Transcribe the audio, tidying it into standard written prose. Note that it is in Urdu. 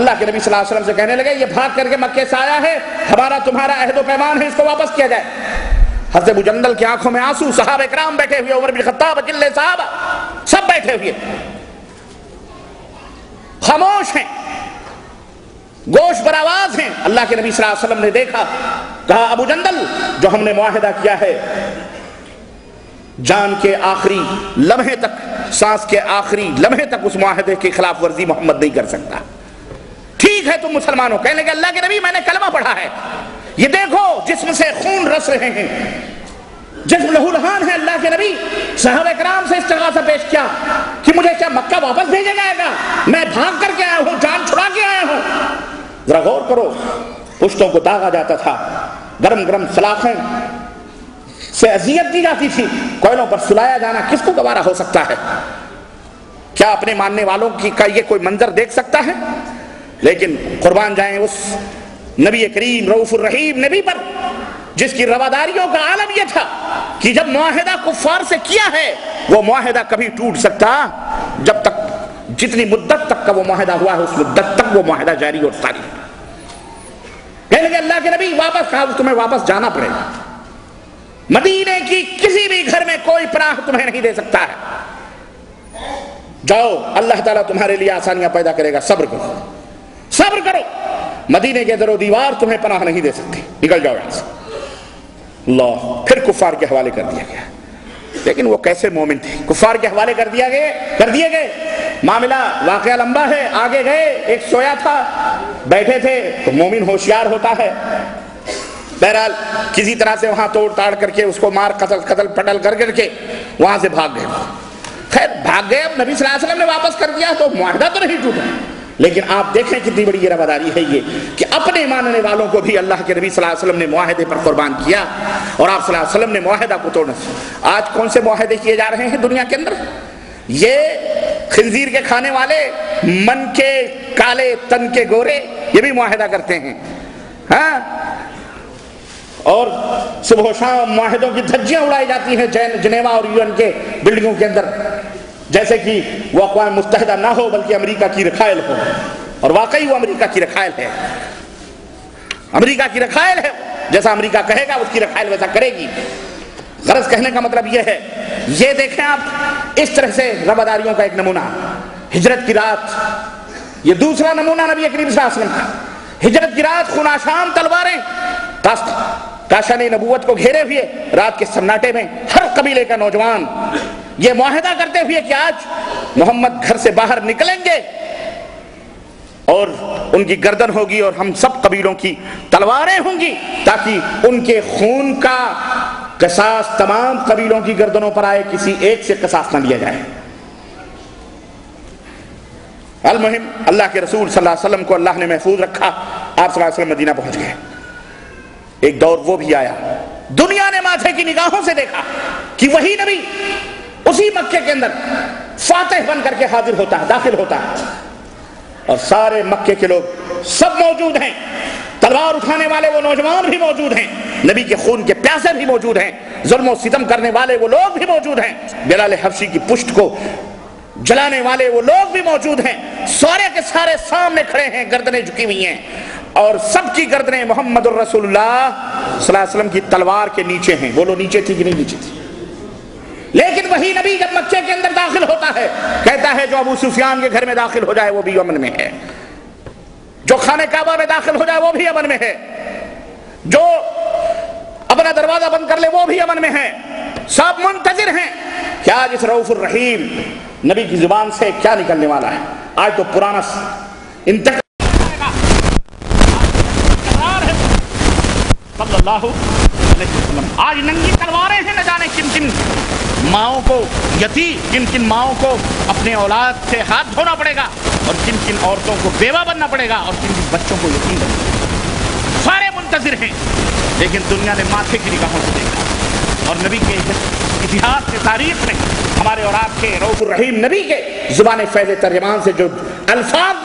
اللہ کے نبی صلی اللہ علیہ وسلم سے کہنے لگے یہ بھاگ کر کے مکے سے آیا ہے، ہمارا تمہارا عہد و پیمان ہے، اس کو واپس کیا جائے۔ حضرت ابو جندل کی آنکھوں میں آنسو، صحابہ کرام بیٹھے ہوئے، عمر بن خطاب، اجلے صحابہ سب بیٹھے ہوئے خاموش ہیں، گوش بر آواز ہیں۔ اللہ کے نبی صلی اللہ علیہ وسلم نے دیکھا، کہا ابو جندل جو ہم نے معاہدہ کیا ہے جان کے آخری لمحے تک، سانس کے آخری لمحے تک اس معاہدے کی خلاف ورزی محمد نہیں کر سکتا۔ ٹھیک ہے تم مسلمان ہو۔ کہنے لگے اللہ کے نبی میں نے کلمہ پڑھا ہے، یہ دیکھو جسم سے خون رس رہے ہیں، جسم لہو لہان ہے۔ اللہ کے نبی صحابہ کرام سے استغاثہ پیش کیا کہ مجھے کیا مکہ واپس بھیجا جائے گا؟ میں بھاگ کر کے آیا ہوں، جان چھڑا کے آیا ہوں۔ ذرا غور کرو، پشتوں کو داغا جاتا تھا، گرم گرم سلاخیں سے اذیت دی جاتی تھی، کوئلوں پر سلایا جانا کس کو گوارا ہو سکتا ہے؟ کیا اپنے ماننے والوں کا یہ کوئی منظر دیکھ سکتا ہے؟ لیکن قربان جائیں اس نبی کریم رؤوف الرحیم نبی پر، جس کی رواداریوں کا عالم یہ تھا کہ جب معاہدہ کفار سے کیا ہے وہ معاہدہ کبھی ٹوٹ سکتا جب تک، جتنی مدت تک کا وہ معاہدہ ہوا ہے اس مدت تک وہ معاہدہ جاری اور ساری۔ کہنے لگے اللہ کے نبی واپس، کہا تمہیں واپس جانا پڑے گا، مدینے کی کسی بھی گھر میں کوئی پناہ تمہیں نہیں دے سکتا ہے، جاؤ اللہ تعالیٰ تمہارے لیے آسانیاں پیدا کرے گا، صبر کرو صبر کرو، مدینے کے در و دیوار تمہیں پناہ نہیں دے سکتے، نکل جاؤ یہاں سے۔ اللہ، پھر کفار کے حوالے کر دیا گیا۔ لیکن وہ کیسے مومن تھے، کفار کے حوالے کر دیے گئے، معاملہ واقعہ لمبا ہے، آگے گئے، ایک سویا تھا، بیٹھے تھے، تو مومن ہوشیار ہوتا ہے، بہرحال کسی طرح سے وہاں توڑ تاڑ کر کے اس کو مار قتل پٹل کر کے وہاں سے بھاگ گئے۔ خیر بھاگ گئے، اب نبی صلی اللہ علیہ وسلم نے واپس کر دیا تو معاہدہ تو نہیں ٹوٹا، لیکن آپ دیکھیں کتنی بڑی یہ رواداری ہے یہ کہ اپنے ماننے والوں کو بھی اللہ کے نبی صلی اللہ علیہ وسلم نے معاہدے پر قربان کیا، اور آپ صلی اللہ علیہ وسلم نے معاہدہ کو توڑنا۔ آج کون سے معاہدے کیے جا رہے ہیں دنیا کے اندر؟ یہ خنزیر کے کھانے والے، من کے کالے تن کے گورے، یہ بھی معاہدہ کرتے ہیں، ہاں، اور صبح و شام معاہدوں کی دھجیاں اڑائی جاتی ہیں جنیوا اور یو این کے بلڈنگوں کے اندر، جیسے کہ وہ اقوام متحدہ نہ ہو بلکہ امریکہ کی رکھائل ہو، اور واقعی وہ امریکہ کی رکھائل ہے، امریکہ کی رکھائل ہے، جیسا امریکہ کہے گا اس کی رکھائل ویسا کرے گی۔ غرض کہنے کا مطلب یہ ہے، یہ دیکھیں آپ اس طرح سے رواداریوں کا ایک نمونہ، ہجرت کی رات، یہ دوسرا نمونہ نبی کریم صلی اللہ علیہ وسلم کا، ہجرت کی رات، خوناشام تلواریں، کاشان نبوت کو گھیرے ہوئے، رات کے سناٹے میں ہر قبیلے کا نوجوان یہ معاہدہ کرتے ہوئے کہ آج محمد گھر سے باہر نکلیں گے اور ان کی گردن ہوگی اور ہم سب قبیلوں کی تلواریں ہوں گی، تاکہ ان کے خون کا قصاص تمام قبیلوں کی گردنوں پر آئے، کسی ایک سے قصاص نہ لیا جائے۔ المہم اللہ کے رسول صلی اللہ علیہ وسلم کو اللہ نے محفوظ رکھا، آپ صلی اللہ علیہ وسلم مدینہ پہنچ گئے۔ ایک دور وہ بھی آیا، دنیا نے ماتھے کی نگاہوں سے دیکھا کہ وہی نبی اسی مکے کے اندر فاتح بن کر کے حاضر ہوتا ہے، داخل ہوتا ہے، اور سارے مکے کے لوگ سب موجود ہیں، تلوار اٹھانے والے وہ نوجوان بھی موجود ہیں، نبی کے خون کے پیاسے بھی موجود ہیں، ظلم و ستم کرنے والے وہ لوگ بھی موجود ہیں، بلال حبشی کی پشت کو جلانے والے وہ لوگ بھی موجود ہیں، سارے کے سارے سامنے کھڑے ہیں، گردنیں جھکی ہوئی ہیں، اور سب کی گردنیں محمد الرسول اللہ صلی اللہ علیہ وسلم کی تلوار کے نیچے ہیں۔ بولو نیچے تھی کہ نہیں نیچے تھی؟ لیکن وہی نبی جب مکے کے اندر داخل ہوتا ہے کہتا ہے جو ابو سفیان کے گھر میں داخل ہو جائے وہ بھی امن میں ہے، جو خانہ کعبہ میں داخل ہو جائے وہ بھی امن میں ہے، جو اپنا دروازہ بند کر لے وہ بھی امن میں ہے، سب منتظر ہیں کہ آج اس رؤوف الرحیم نبی کی زبان سے کیا نکلنے والا ہے۔ آج تو پرانا انتقال صلی اللہ علیہ وسلم، آج ننگی تلواریں ہیں، نہ جانے کن کن ماؤں کو یتیم، کن کن ماؤں کو اپنے اولاد سے ہاتھ دھونا پڑے گا، اور کن کن عورتوں کو بیوہ بننا پڑے گا، اور کن کن بچوں کو یتیم بننا پڑے گا، سارے منتظر ہیں۔ لیکن دنیا نے ماتھے کی نگاہوں سے دیکھا، اور نبی کے اتہاس کے تاریخ میں ہمارے اور آپ کے رؤوف الرحیم نبی کے زبان فیض ترجمان سے جو الفاظ